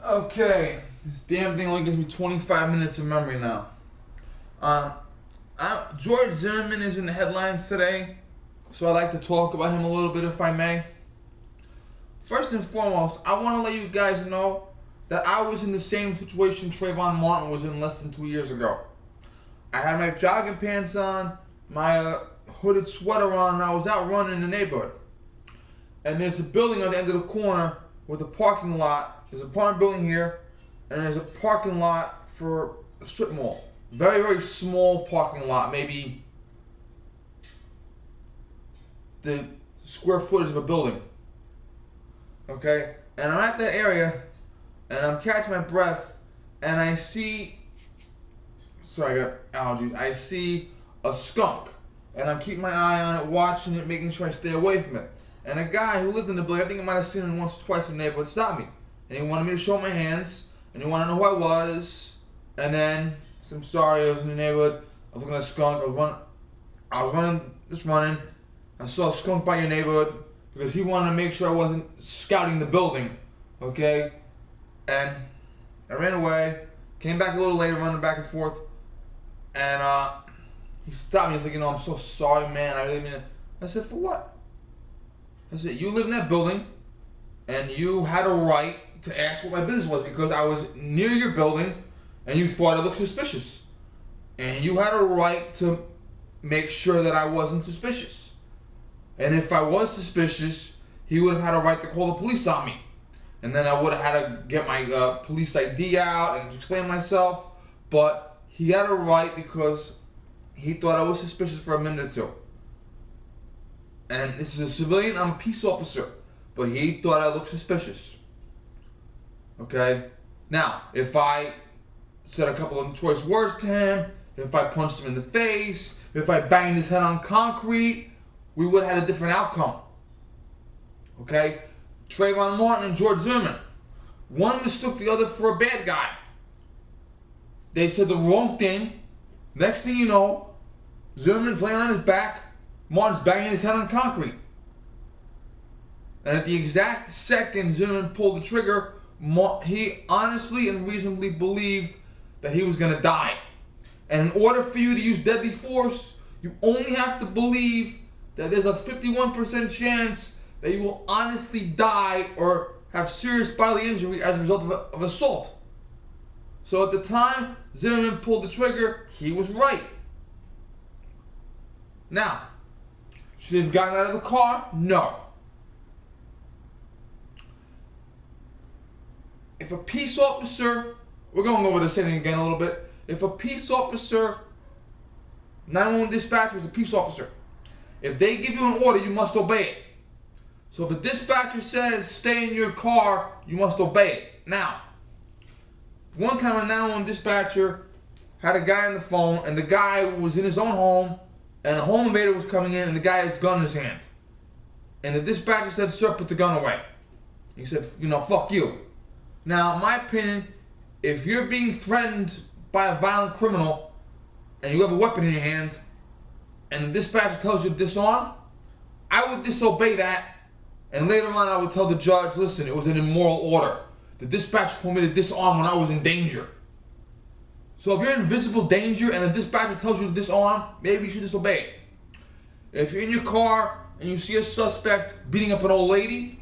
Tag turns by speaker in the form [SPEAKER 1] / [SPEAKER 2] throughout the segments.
[SPEAKER 1] Okay, this damn thing only gives me 25 minutes of memory now. George Zimmerman is in the headlines today, so I'd like to talk about him a little bit if I may. First and foremost, I want to let you guys know that I was in the same situation Trayvon Martin was in less than 2 years ago. I had my jogging pants on, my hooded sweater on, and I was out running in the neighborhood. And there's a building on the end of the corner with a parking lot. There's an apartment building here, and there's a parking lot for a strip mall. Very, very small parking lot, maybe the square footage of a building. Okay? And I'm at that area, and I'm catching my breath, and I see, sorry, I got allergies. I see a skunk, and I'm keeping my eye on it, watching it, making sure I stay away from it. And a guy who lived in the building, I think I might have seen him once or twice in the neighborhood, stopped me. And he wanted me to show my hands, and he wanted to know who I was. And then, I'm sorry, I was in the neighborhood. I was looking at a skunk. I was running. I saw a skunk by your neighborhood because he wanted to make sure I wasn't scouting the building. Okay? And I ran away, came back a little later, running back and forth. And he stopped me. He's like, I'm so sorry, man. I really mean it. I said, for what? I said, you live in that building, and you had a right to ask what my business was because I was near your building, and you thought it looked suspicious. And you had a right to make sure that I wasn't suspicious. And if I was suspicious, he would have had a right to call the police on me. And then I would have had to get my police ID out and explain myself. But he had a right because he thought I was suspicious for a minute or two. And this is a civilian, I'm a peace officer. But he thought I looked suspicious. Okay? Now, if I said a couple of choice words to him, if I punched him in the face, if I banged his head on concrete, we would have had a different outcome. Okay? Trayvon Martin and George Zimmerman. One mistook the other for a bad guy. They said the wrong thing. Next thing you know, Zimmerman's laying on his back, Martin's banging his head on concrete. And at the exact second Zimmerman pulled the trigger, he honestly and reasonably believed that he was going to die. And in order for you to use deadly force, you only have to believe that there's a 51% chance that you will honestly die or have serious bodily injury as a result of assault. So at the time Zimmerman pulled the trigger, he was right. Now, should he have gotten out of the car? No. If a peace officer, we're going over this thing again a little bit. If a peace officer, 911 dispatcher is a peace officer. If they give you an order, you must obey it. So if a dispatcher says stay in your car, you must obey it. Now, one time a 911 dispatcher had a guy on the phone, and the guy was in his own home, and a home invader was coming in, and the guy had his gun in his hand. And the dispatcher said, sir, put the gun away. He said, fuck you. Now, in my opinion, if you're being threatened by a violent criminal, and you have a weapon in your hand, and the dispatcher tells you to disarm, I would disobey that, and later on I would tell the judge, listen, it was an immoral order. The dispatcher told me to disarm when I was in danger. So if you're in visible danger and the dispatcher tells you to disarm, maybe you should disobey it. If you're in your car and you see a suspect beating up an old lady,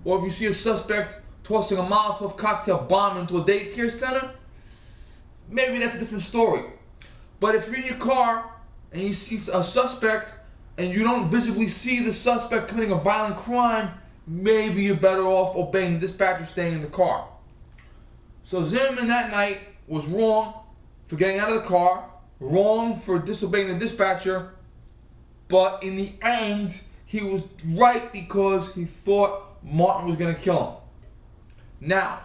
[SPEAKER 1] or if you see a suspect tossing a Molotov cocktail bomb into a daycare center, maybe that's a different story. But if you're in your car and you see a suspect and you don't visibly see the suspect committing a violent crime, maybe you're better off obeying the dispatcher staying in the car. So Zimmerman that night was wrong for getting out of the car, wrong for disobeying the dispatcher, but in the end, he was right because he thought Martin was going to kill him. Now,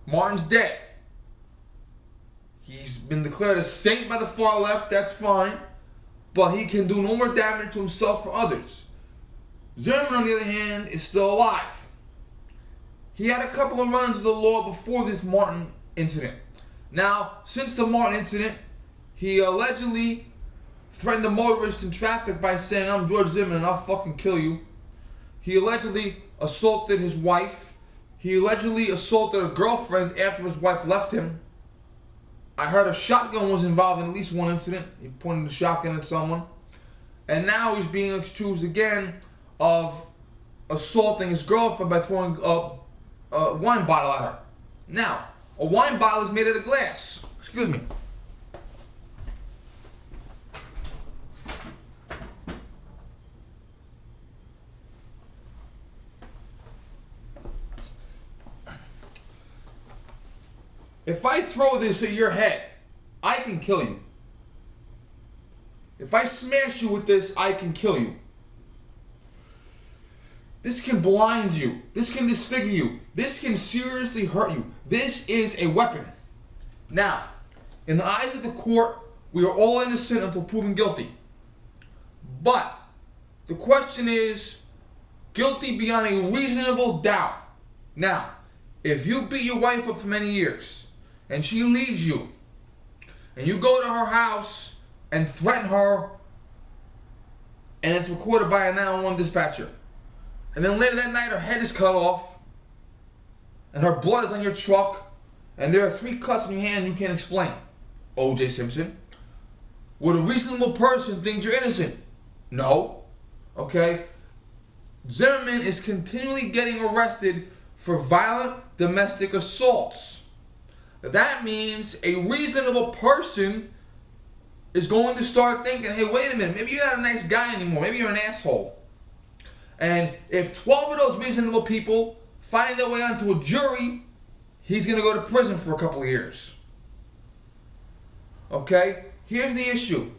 [SPEAKER 1] Martin's dead. He's been declared a saint by the far left, that's fine, but he can do no more damage to himself or others. Zimmerman, on the other hand, is still alive. He had a couple of run-ins with the law before this Martin incident. Now, since the Martin incident, he allegedly threatened a motorist in traffic by saying, I'm George Zimmerman and I'll fucking kill you. He allegedly assaulted his wife He allegedly assaulted a girlfriend after his wife left him. I heard a shotgun was involved in at least one incident. He pointed the shotgun at someone. And now he's being accused again of assaulting his girlfriend by throwing a wine bottle at her. Now, a wine bottle is made out of glass. Excuse me. If I throw this at your head, I can kill you. If I smash you with this, I can kill you. This can blind you. This can disfigure you. This can seriously hurt you. This is a weapon. Now, in the eyes of the court, we are all innocent until proven guilty. But the question is, guilty beyond a reasonable doubt. Now, if you beat your wife up for many years, and she leaves you, and you go to her house and threaten her, and it's recorded by a 911 dispatcher, and then later that night her head is cut off, and her blood is on your truck, and there are 3 cuts in your hand you can't explain. O.J. Simpson, would a reasonable person think you're innocent? No. Okay? Zimmerman is continually getting arrested for violent domestic assaults. That means a reasonable person is going to start thinking, hey, wait a minute, maybe you're not a nice guy anymore. Maybe you're an asshole. And if 12 of those reasonable people find their way onto a jury, he's going to go to prison for a couple of years. Okay? Here's the issue.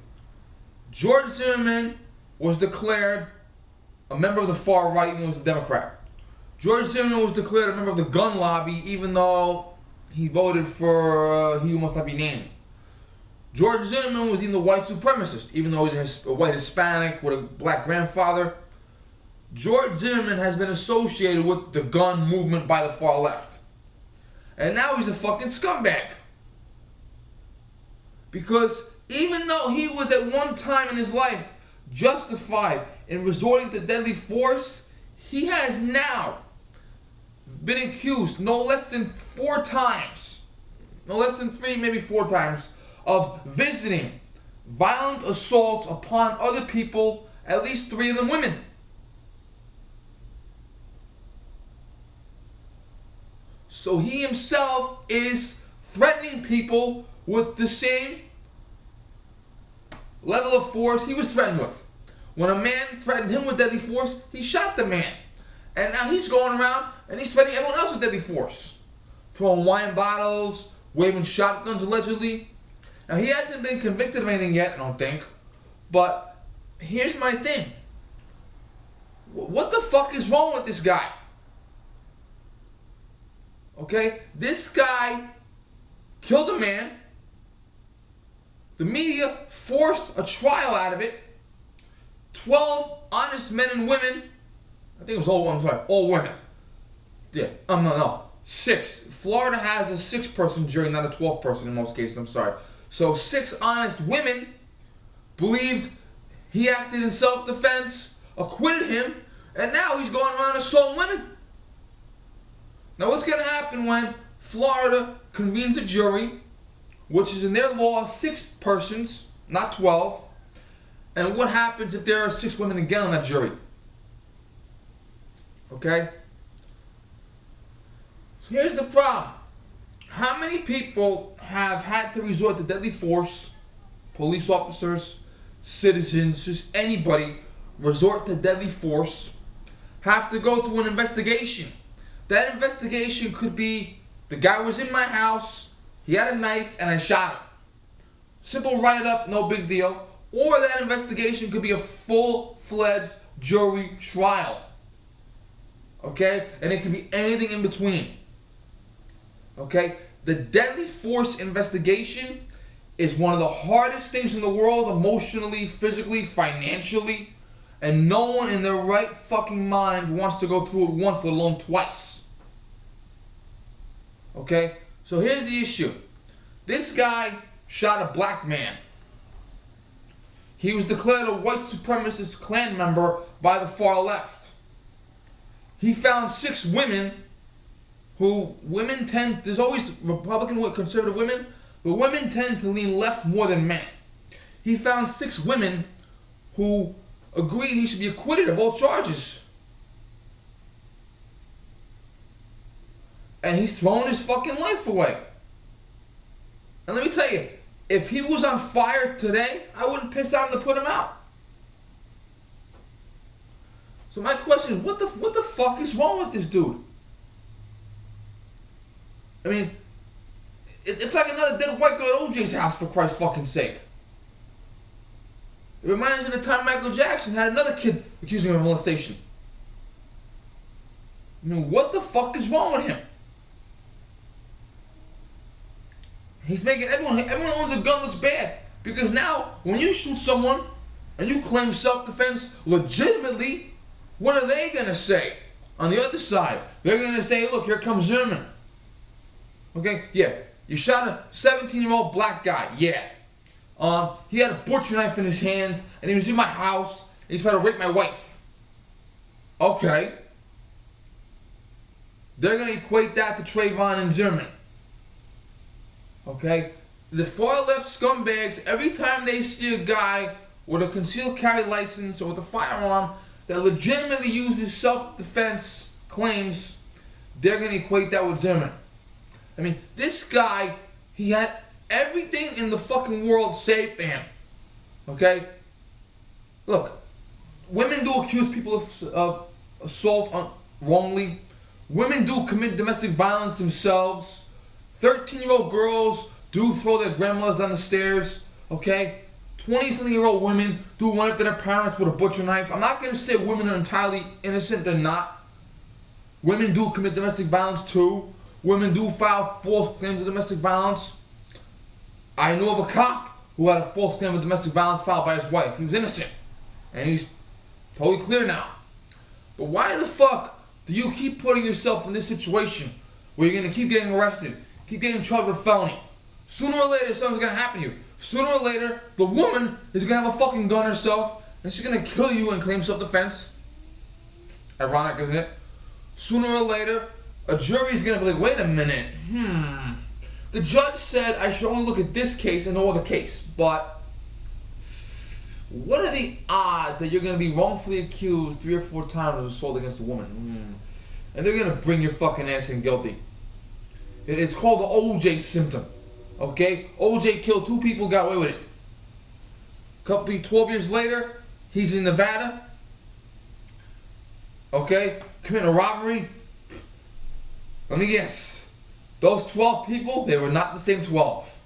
[SPEAKER 1] George Zimmerman was declared a member of the far right and he was a Democrat. George Zimmerman was declared a member of the gun lobby even though he voted for he who must not be named. George Zimmerman was even the white supremacist, even though he's a white Hispanic with a black grandfather. George Zimmerman has been associated with the gun movement by the far left. And now he's a fucking scumbag. Because even though he was at one time in his life justified in resorting to deadly force, he has now been accused no less than 4 times, no less than 3, maybe 4 times, of visiting violent assaults upon other people, at least 3 of them women. So he himself is threatening people with the same level of force he was threatened with. When a man threatened him with deadly force, he shot the man. And now he's going around and he's threatening everyone else with deadly force. Throwing wine bottles, waving shotguns allegedly. Now he hasn't been convicted of anything yet, I don't think. But here's my thing. What the fuck is wrong with this guy? Okay? This guy killed a man. The media forced a trial out of it. 12 honest men and women. I think it was all women. Yeah, no. 6. Florida has a 6-person jury, not a 12-person in most cases, I'm sorry. So 6 honest women believed he acted in self-defense, acquitted him, and now he's going around assaulting women. Now what's going to happen when Florida convenes a jury, which is in their law 6 persons, not 12, and what happens if there are 6 women again on that jury? Okay? So here's the problem. How many people have had to resort to deadly force? Police officers, citizens, just anybody resort to deadly force, have to go through an investigation. That investigation could be, the guy was in my house, he had a knife, and I shot him. Simple write-up, no big deal. Or that investigation could be a full-fledged jury trial. Okay? And it could be anything in between. Okay? The deadly force investigation is one of the hardest things in the world, emotionally, physically, financially, and no one in their right fucking mind wants to go through it once, let alone twice. Okay? So here's the issue. This guy shot a black man. He was declared a white supremacist Klan member by the far left. He found 6 women who women tend, there's always Republican conservative women, but women tend to lean left more than men. He found 6 women who agreed he should be acquitted of all charges. And he's throwing his fucking life away. And let me tell you, if he was on fire today, I wouldn't piss on him to put him out. So my question is, what the fuck is wrong with this dude? I mean, it's like another dead white girl at OJ's house, for Christ's fucking sake. It reminds me of the time Michael Jackson had another kid accusing him of molestation. I mean, what the fuck is wrong with him? He's making everyone who owns a gun looks bad. Because now, when you shoot someone and you claim self-defense legitimately, what are they going to say on the other side? They're going to say, look, here comes Zimmerman. Okay? Yeah. You shot a 17-year-old black guy. Yeah. He had a butcher knife in his hand, and he was in my house, and he tried to rape my wife. Okay. They're going to equate that to Trayvon and Zimmerman. Okay? The far left scumbags, every time they see a guy with a concealed carry license or with a firearm that legitimately uses self-defense claims, they're going to equate that with Zimmerman. I mean, this guy, he had everything in the fucking world saved for him. Okay? Look, women do accuse people of assault wrongly. Women do commit domestic violence themselves. 13-year-old girls do throw their grandmothers down the stairs. Okay? 20-something-year-old women do run up to their parents with a butcher knife. I'm not going to say women are entirely innocent. They're not. Women do commit domestic violence too. Women do file false claims of domestic violence. I know of a cop who had a false claim of domestic violence filed by his wife. He was innocent. And he's totally clear now. But why the fuck do you keep putting yourself in this situation where you're going to keep getting arrested, keep getting in trouble with felony? Sooner or later, something's going to happen to you. Sooner or later, the woman is going to have a fucking gun herself, and she's going to kill you and claim self-defense. Ironic, isn't it? Sooner or later, a jury is going to be like, wait a minute, the judge said I should only look at this case and no other case, but what are the odds that you're going to be wrongfully accused 3 or 4 times of assault against a woman? And they're going to bring your fucking ass in guilty. It's called the OJ symptom. Okay? OJ killed 2 people, got away with it. 12 years later, he's in Nevada. Okay? Committing a robbery. Let me guess. Those 12 people, they were not the same 12.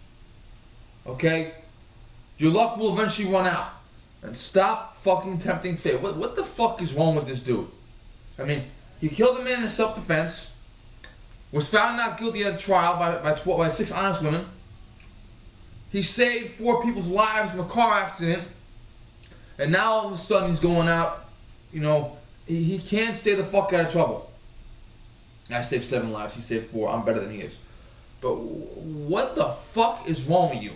[SPEAKER 1] Okay? Your luck will eventually run out. And stop fucking tempting fate. What the fuck is wrong with this dude? I mean, he killed a man in self-defense. Was found not guilty at a trial by 6 honest women. He saved 4 people's lives from a car accident. And now all of a sudden he's going out. You know, he can't stay the fuck out of trouble. I saved 7 lives, he saved 4. I'm better than he is. But what the fuck is wrong with you?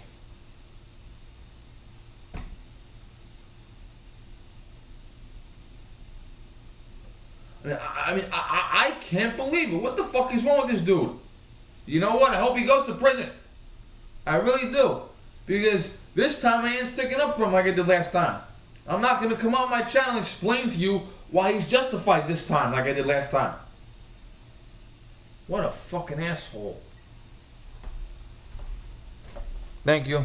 [SPEAKER 1] I can't believe it. What the fuck is wrong with this dude? You know what? I hope he goes to prison. I really do. Because this time I ain't sticking up for him like I did last time. I'm not going to come on my channel and explain to you why he's justified this time like I did last time. What a fucking asshole. Thank you.